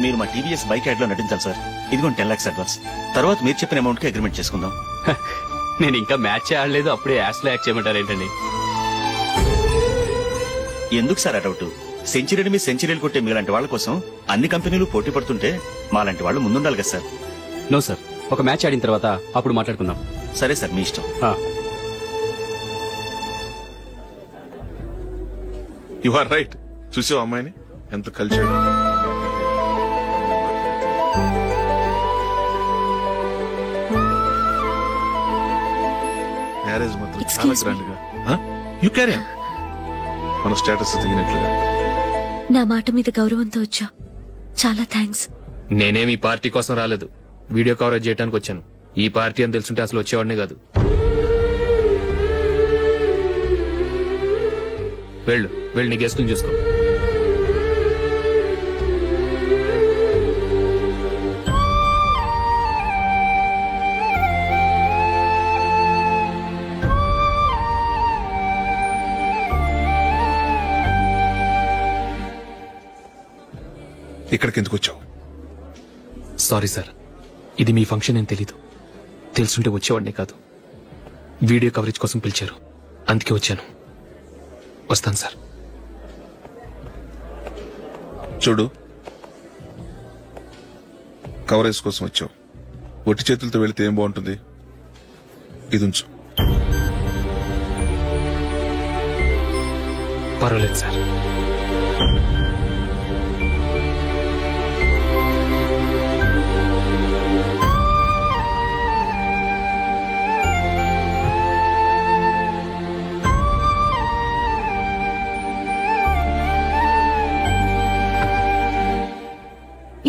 మీరు మా TVS bike add లో నటించాలి సార్. ఇదిగోండి 10 lakhs అడ్వాన్స్. తర్వాత మీరు చెప్పిన అమౌంట్ కి అగ్రిమెంట్ చేసుకుందాం. నేను ఇంకా మ్యాచ్ ఆడలేదు, అప్పుడే యాడ్స్ లో యాక్ట్ చేయమంటారు ఏంటండి? ఎందుకు సార్ ఆ డౌట్? సెంచరీని మీ సెంచరీలు కొట్టే మీలాంటి వాళ్ళ కోసం అన్ని కంపెనీలు పోటీ పడుతుంటే మాలాంటి వాళ్ళు ముందుండాలి కదా సార్. నో సార్, ఒక మ్యాచ్ ఆడిన తర్వాత అప్పుడు మాట్లాడుకుందాం. సరే సార్, మీ ఇష్టం. You are right. చూసావు అమ్మాయిని ఎంత కలిసాడు. మ్యారేజ్ మాత్రం చాలా గ్రాండ్ గా. You carry on. మన స్టేటస్ దిగినట్లుగా. నా మాట మీద గౌరవంతో వచ్చా, చాలా థ్యాంక్స్. నేనేమి ఈ పార్టీ కోసం రాలేదు, వీడియో కవరేజ్ చేయడానికి వచ్చాను. ఈ పార్టీ అని తెలుసుంటే అసలు వచ్చేవాడినే కాదు. వెళ్ళు వెళ్ళు, నీ గెస్ట్ని చూసుకో. ఇక్కడికి ఎందుకు వచ్చావు? సారీ సార్, ఇది మీ ఫంక్షన్ అని తెలీదు. తెలుసుంటే వచ్చేవాడినే కాదు. వీడియో కవరేజ్ కోసం పిలిచారు, అందుకే వచ్చాను. వస్తాను సార్. చూడు, కవరేజ్ కోసం వచ్చావు. ఒట్టి చేతులతో వెళితే ఏం బాగుంటుంది? ఇది ఉంచు. పర్వాలేదు సార్.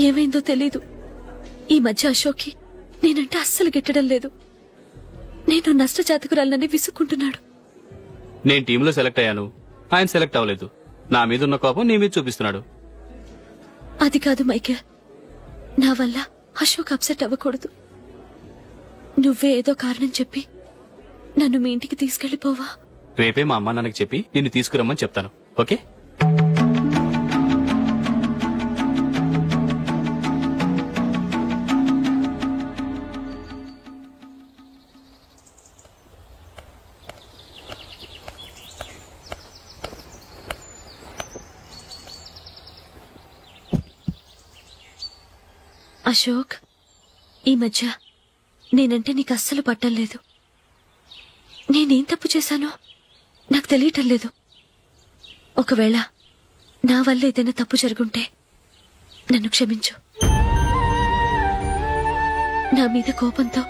ఏమైందో తెలీదు, ఈ మధ్య అశోక్కి నేనంటే అస్సలు గిట్టడం లేదు. నేను నష్టజాతకురాలని విసుక్కుంటున్నాడు. నేను టీంలో సెలెక్ట్ అయ్యాను, ఆయన సెలెక్ట్ అవ్వలేదు. నా మీద ఉన్న కోపం నీ మీద చూపిస్తున్నాడు. అది కాదు మైకేల్, నా వల్ల అశోక్ అప్సెట్ అవ్వకూడదు. నువ్వే ఏదో కారణం చెప్పి నన్ను మీ ఇంటికి తీసుకెళ్లిపోవా? రేపే మా అమ్మ నాన్నకి చెప్పి నిన్ను తీసుకురమ్మని చెప్తాను. ఓకే? అశోక్, ఈ మధ్య నేనంటే నీకు అస్సలు పట్టలేదు. నేనేం తప్పు చేశానో నాకు తెలియటం లేదు. ఒకవేళ నా వల్ల ఏదైనా తప్పు జరుగుంటే నన్ను క్షమించు. నా మీద కోపంతో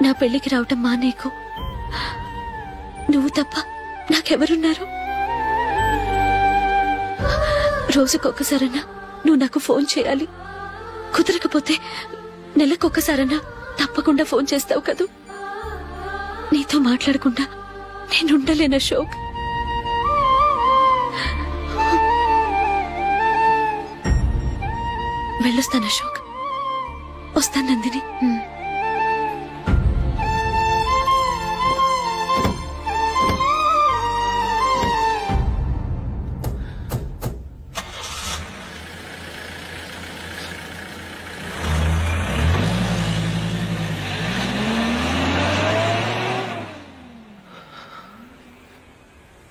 నా పెళ్లికి రావటం మానేకు. నువ్వు తప్ప నాకెవరున్నారు? రోజుకొక్కసారన్నా నువ్వు నాకు ఫోన్ చేయాలి. కుదరకపోతే నెలకొక్కసారన్నా తప్పకుండా ఫోన్ చేస్తావు కదూ. నీతో మాట్లాడకుండా నేనుండలేను అశోక్. వెళ్ళొస్తాను అశోక్. వస్తాను నందిని.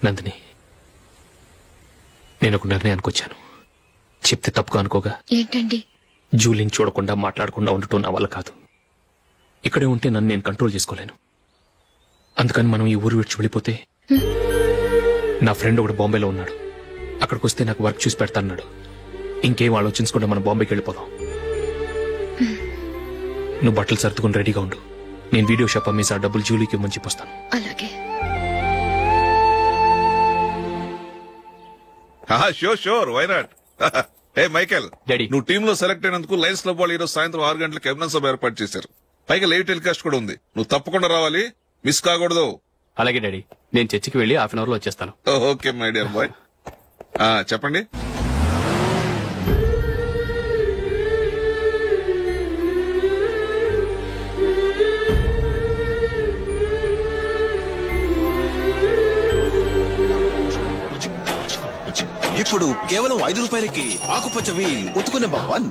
నందిని, నేను ఒక నిర్ణయానికి వచ్చాను. చెప్తే తప్పుగా అనుకోగా. ఏంటండి? జూలిని చూడకుండా మాట్లాడకుండా ఉండటం నా వల్ల కాదు. ఇక్కడే ఉంటే నన్ను నేను కంట్రోల్ చేసుకోలేను. అందుకని మనం ఈ ఊరు విడిచి వెళ్ళిపోతే, నా ఫ్రెండ్ ఒకడు బాంబేలో ఉన్నాడు, అక్కడికి వస్తే నాకు వర్క్ చూసి పెడతాన్నాడు. ఇంకేం ఆలోచించకుండా మనం బాంబేకి వెళ్ళిపోదాం. నువ్వు బట్టలు సర్దుకుని రెడీగా ఉండు. నేను వీడియో షాప్ అమ్మేసి ఆ డబ్బులు జూలీకి ఇవ్వమని చెప్పొస్తాను. అలాగే. Sure, why not? Hey Michael, daddy, నువ్వు టీమ్ లో సెలెక్ట్ అయినందుకు లయన్స్ క్లబ్ వాళ్ళు ఈరోజు సాయంత్రం 6 గంటలకు ఎమినెన్స్ సభ ఏర్పాటు చేశారు. పైగా లైవ్ టెలికాస్ట్ కూడా ఉంది. నువ్వు తప్పకుండా రావాలి, మిస్ కాకూడదు. అలాగే డాడీ, నేను చర్చికి వెళ్ళి హాఫ్ అన్ అవర్ లో వచ్చేస్తాను. Okay my dear bye. చెప్పండి. ఇప్పుడు కేవలం 5 రూపాయలకి ఆకుపచ్చ వీల్ ఉతుకు నెంబర్ 1.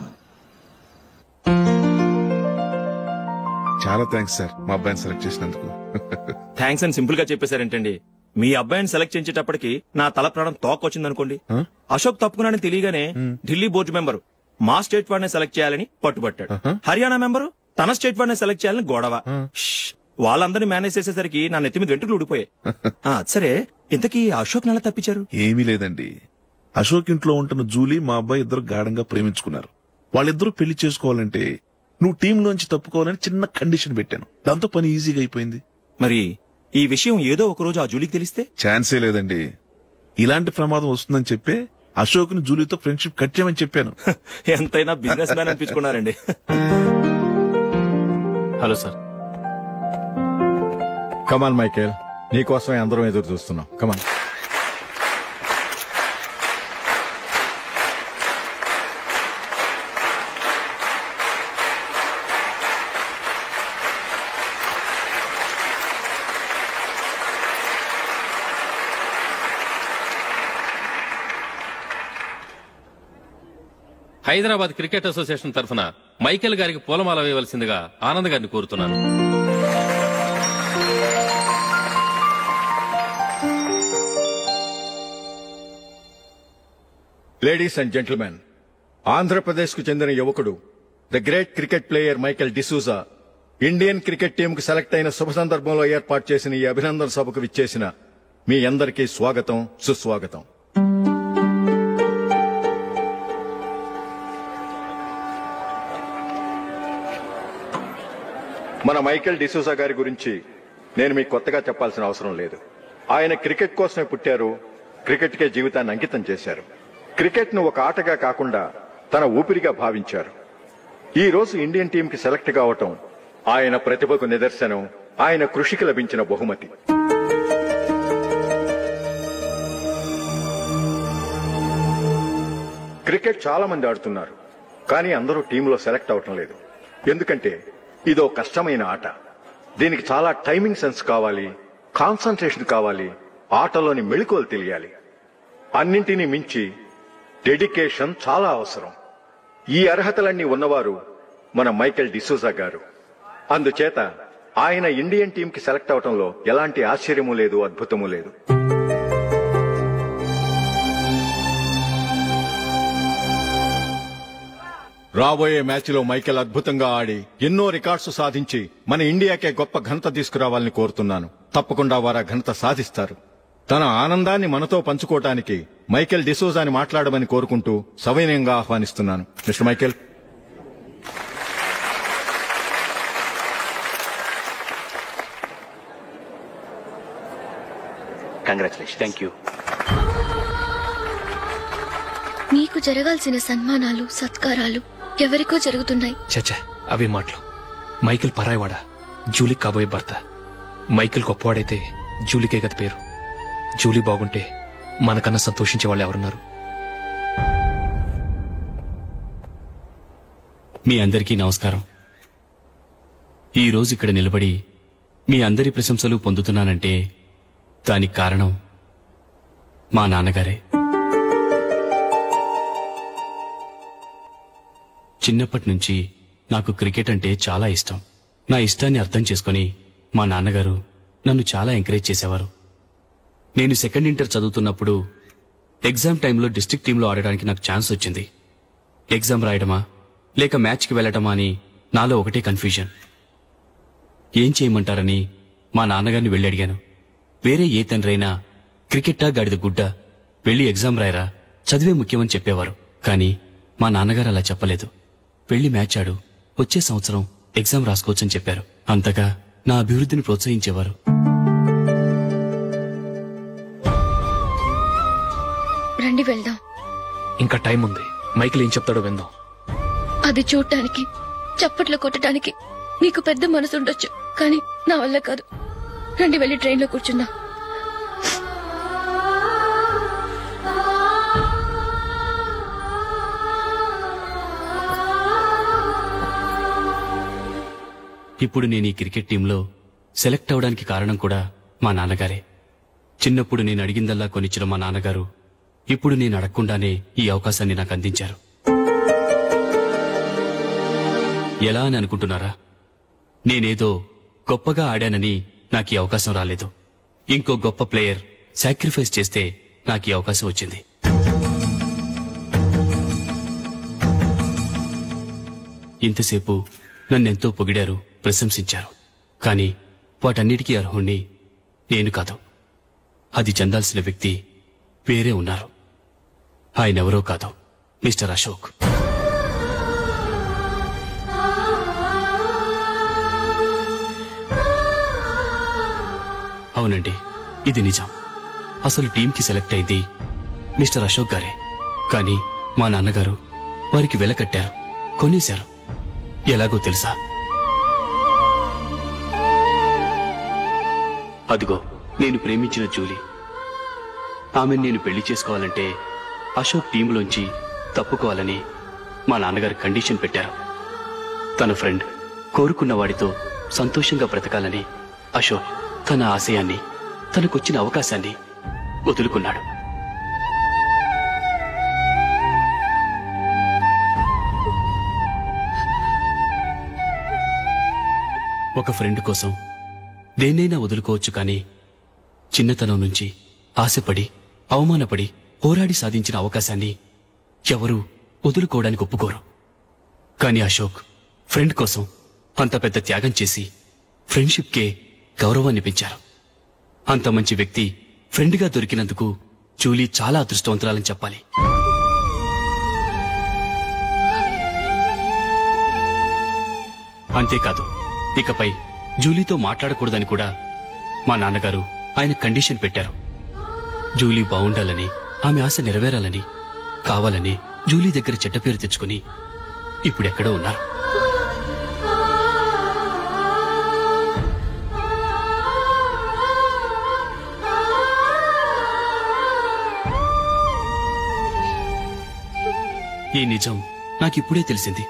చాలా థ్యాంక్స్ సార్ మా అబ్బాయిని సెలెక్ట్ చేసినందుకు. థ్యాంక్స్ అని సింపుల్ గా చెప్పేశారేంటండి? మీ అబ్బాయిని సెలెక్ట్ చేసేటప్పటికి నా తల ప్రాణం తోకొచ్చిందనుకోండి. అశోక్ తప్పుకున్నాడని తెలియగానే ఢిల్లీ బోర్డు మెంబరు మా స్టేట్ వాడిని సెలెక్ట్ చేయాలని పట్టుబట్టాడు. హర్యానా మెంబరు తన స్టేట్ వాడిని సెలెక్ట్ చేయాలని గొడవ. వాళ్ళందరినీ మేనేజ్ చేసేసరికి నా నెత్తి మీద వెంట్రుకలు ఊడిపోయాయి. సరే, ఇంతకీ అశోక్ నెల తప్పించారు? ఏమీ లేదండి, అశోక్ ఇంట్లో ఉంటున్న జూలీ మా అబ్బాయి ఇద్దరు గాఢంగా ప్రేమించుకున్నారు. వాళ్ళిద్దరూ పెళ్లి చేసుకోవాలంటే నువ్వు టీంలోంచి తప్పుకోవాలని చిన్న కండిషన్ పెట్టాను. దాంతో పని ఈజీగా అయిపోయింది. మరి ఈ విషయం ఏదో ఒక రోజు ఆ జూలీకి తెలిస్తే? ఛాన్సే లేదండి. ఇలాంటి ప్రమాదం వస్తుందని చెప్పే అశోక్ ని జూలీతో ఫ్రెండ్షిప్ కట్ చేయమని చెప్పాను. ఎంతైనా బిజినెస్ మ్యాన్ అనిపించుకున్నారండి. Hello sir. కమాన్ మైకేల్, నీకోసమే అందరం ఎదురు చూస్తున్నాం. కమాన్. హైదరాబాద్ క్రికెట్ అసోసియేషన్ తరఫున మైకేల్ గారికి పూలమాల వేయవలసిందిగా ఆనంద్ గారిని కోరుతున్నాను. లేడీస్ అండ్ జెంటిల్మెన్, ఆంధ్రప్రదేశ్ కు చెందిన యువకుడు the great cricket player Michael D'Souza Indian cricket టీంకు సెలెక్ట్ అయిన శుభ సందర్భంలో ఏర్పాటు చేసిన ఈ అభినందన సభకు విచ్చేసిన మీ అందరికీ స్వాగతం, సుస్వాగతం. మన మైకేల్ డిసూజా గారి గురించి నేను మీకు కొత్తగా చెప్పాల్సిన అవసరం లేదు. ఆయన క్రికెట్ కోసమే పుట్టారు, క్రికెట్కే జీవితాన్ని అంకితం చేశారు. క్రికెట్ ను ఒక ఆటగా కాకుండా తన ఊపిరిగా భావించారు. ఈ రోజు ఇండియన్ టీం కి సెలెక్ట్ కావటం ఆయన ప్రతిభకు నిదర్శనం, ఆయన కృషికి లభించిన బహుమతి. క్రికెట్ చాలా మంది ఆడుతున్నారు, కానీ అందరూ టీంలో సెలెక్ట్ అవటం లేదు. ఎందుకంటే ఇదో కష్టమైన ఆట. దీనికి చాలా టైమింగ్ సెన్స్ కావాలి, కాన్సంట్రేషన్ కావాలి, ఆటలోని మెళకువలు తెలియాలి. అన్నింటినీ మించి డెడికేషన్ చాలా అవసరం. ఈ అర్హతలన్నీ ఉన్నవారు మన మైకేల్ డిసూజా గారు. అందుచేత ఆయన ఇండియన్ టీం కి సెలెక్ట్ అవటంలో ఎలాంటి ఆశ్చర్యమూ లేదు, అద్భుతమూ లేదు. రాబోయే మ్యాచ్లో మైకేల్ అద్భుతంగా ఆడి ఎన్నో రికార్డ్స్ సాధించి మన ఇండియాకే గొప్ప ఘనత తీసుకురావాలని కోరుతున్నాను. తప్పకుండా వారు ఆ ఘనత సాధిస్తారు. తన ఆనందాన్ని మనతో పంచుకోవటానికి మైకేల్ డిసూజాని మాట్లాడమని కోరుకుంటూ సవినయంగా ఆహ్వానిస్తున్నాను. Mister Michael. Congratulation. Thank you. నీకు జరగాల్సిన సన్మానాలు, సత్కారాలు ఎవరికో జరుగుతున్నాయి. చచ్చా, అవే మాటలు. మైకేల్ పరాయవాడా, జూలీకి కాబోయే భర్త. మైకేల్ గొప్పవాడైతే జూలీకే గత పేరు. జూలీ బాగుంటే మనకన్నా సంతోషించే వాళ్ళు ఎవరున్నారు? మీ అందరికీ నమస్కారం. ఈ రోజు ఇక్కడ నిలబడి మీ అందరి ప్రశంసలు పొందుతున్నానంటే దానికి కారణం మా నాన్నగారే. చిన్నప్పటి నుంచి నాకు క్రికెట్ అంటే చాలా ఇష్టం. నా ఇష్టాన్ని అర్థం చేసుకుని మా నాన్నగారు నన్ను చాలా ఎంకరేజ్ చేసేవారు. నేను సెకండ్ ఇంటర్ చదువుతున్నప్పుడు ఎగ్జామ్ టైంలో డిస్ట్రిక్ట్ టీంలో ఆడడానికి నాకు ఛాన్స్ వచ్చింది. ఎగ్జామ్ రాయడమా లేక మ్యాచ్కి వెళ్లటమా అని నాలో ఒకటే కన్ఫ్యూజన్. ఏం చేయమంటారని మా నాన్నగారిని వెళ్ళి అడిగాను. వేరే ఏ తండ్రైనా క్రికెట్టా గాడిద గుడ్డ, వెళ్లి ఎగ్జామ్ రాయరా, చదివే ముఖ్యమని చెప్పేవారు. కానీ మా నాన్నగారు అలా చెప్పలేదు. వెళ్లి మ్యాచ్ ఆడు, వచ్చే సంవత్సరం ఎగ్జామ్ రాసుకోవచ్చని చెప్పారు. అంతగా నా అభివృద్ధిని ప్రోత్సహించేవారు. రండి వెళ్దాం. ఇంకా టైం ఉంది. మైకేల్ ఏం చెప్తాడో విందాం. అది చూడటానికి, చప్పట్లు కొట్టడానికి నీకు పెద్ద మనసు ఉండొచ్చు, కానీ నా వల్ల కాదు. రండి వెళ్ళి ట్రైన్లో కూర్చుందాం. ఇప్పుడు నేను ఈ క్రికెట్ టీంలో సెలెక్ట్ అవడానికి కారణం కూడా మా నాన్నగారే. చిన్నప్పుడు నేను అడిగిందల్లా కొనిచ్చిన మా నాన్నగారు ఇప్పుడు నేను అడగకుండానే ఈ అవకాశాన్ని నాకు అందించారు. ఎలా అని అనుకుంటున్నారా? నేనేదో గొప్పగా ఆడానని నాకు ఈ అవకాశం రాలేదు. ఇంకో గొప్ప ప్లేయర్ సాక్రిఫైస్ చేస్తే నాకు ఈ అవకాశం వచ్చింది. ఇంతసేపు నన్నెంతో పొగిడారు, ప్రశంసించారు. కానీ వాటన్నిటికీ అర్హుణ్ణి నేను కాదు. అది చెందాల్సిన వ్యక్తి వేరే ఉన్నారు. ఆయనెవరో కాదు, మిస్టర్ అశోక్. అవునండి, ఇది నిజం. అసలు టీంకి సెలెక్ట్ అయింది మిస్టర్ అశోక్ గారే. కానీ మా నాన్నగారు వారికి వెల కట్టారు, కొనేశారు. ఎలాగో తెలుసా? అదిగో నేను ప్రేమించిన జూలీ. ఆమెను నేను పెళ్లి చేసుకోవాలంటే అశోక్ టీంలోంచి తప్పుకోవాలని మా నాన్నగారు కండిషన్ పెట్టారు. తన ఫ్రెండ్ కోరుకున్న వాడితో సంతోషంగా బ్రతకాలని అశోక్ తన ఆశయాన్ని, తనకొచ్చిన అవకాశాన్ని వదులుకున్నాడు. ఒక ఫ్రెండ్ కోసం దేన్నైనా వదులుకోవచ్చు, కానీ చిన్నతనం నుంచి ఆశపడి, అవమానపడి, పోరాడి సాధించిన అవకాశాన్ని ఎవరూ వదులుకోవడానికి ఒప్పుకోరు. కానీ అశోక్ ఫ్రెండ్ కోసం అంత పెద్ద త్యాగం చేసి ఫ్రెండ్షిప్కే గౌరవాన్ని పెంచారు. అంత మంచి వ్యక్తి ఫ్రెండ్గా దొరికినందుకు జూలీ చాలా అదృష్టవంతురాలని చెప్పాలి. అంతేకాదు, ఇకపై జూలీతో మాట్లాడకూడదని కూడా మా నాన్నగారు ఆయన కండిషన్ పెట్టారు. జూలీ బావుండాలని, ఆమె ఆశ నెరవేరాలని, కావాలని జూలీ దగ్గర చెడ్డ పేరు తెచ్చుకుని ఇప్పుడెక్కడో ఉన్నారు. ఈ నిజం నాకిప్పుడే తెలిసింది.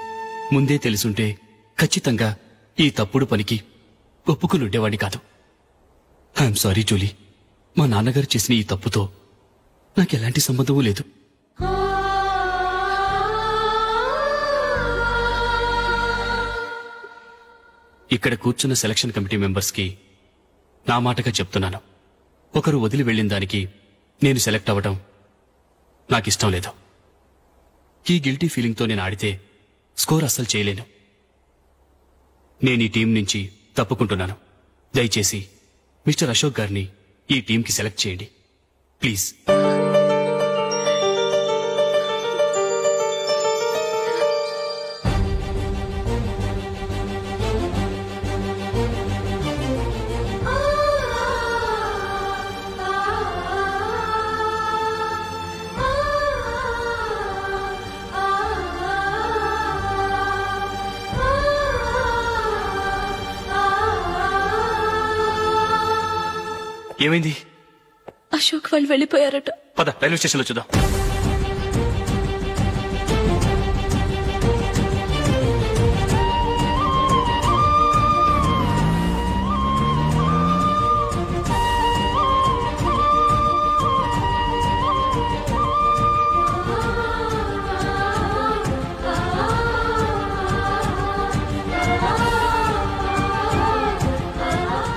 ముందే తెలుసుంటే ఖచ్చితంగా ఈ తప్పుడు పనికి ఒప్పుకుని ఉండేవాడిని కాదు. I'm sorry Julie. మా నాన్నగారు చేసిన ఈ తప్పుతో నాకెలాంటి సంబంధమూ లేదు. ఇక్కడ కూర్చున్న సెలక్షన్ కమిటీ మెంబర్స్కి నా మాటగా చెప్తున్నాను. ఒకరు వదిలి వెళ్ళిన దానికి నేను సెలెక్ట్ అవ్వడం నాకిష్టం లేదు. ఈ గిల్టీ ఫీలింగ్తో నేను ఆడితే స్కోర్ అస్సలు చేయలేను. నేను ఈ టీం నుంచి తప్పుకుంటున్నాను. దయచేసి మిస్టర్ అశోక్ గారిని ఈ టీంకి సెలెక్ట్ చేయండి ప్లీజ్. ఏమైంది? అశోక్ వాళ్ళు వెళ్ళిపోయారట. పద రైల్వే స్టేషన్లో చూద్దాం.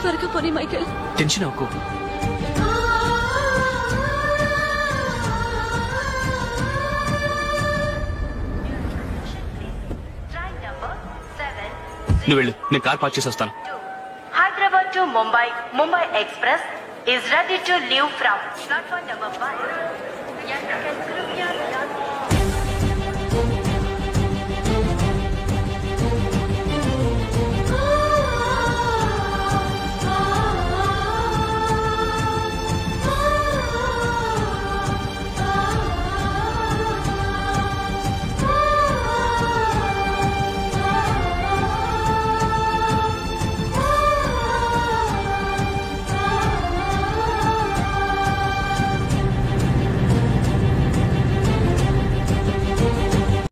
త్వరగా పోనీ మైకేల్. టెన్షన్ అవ్వకు. నువ్వు వెళ్ళు, నేను కార్ పార్క్ చేసి వస్తాను. Hyderabad to Mumbai, Mumbai Express is ready to leave from platform number 5.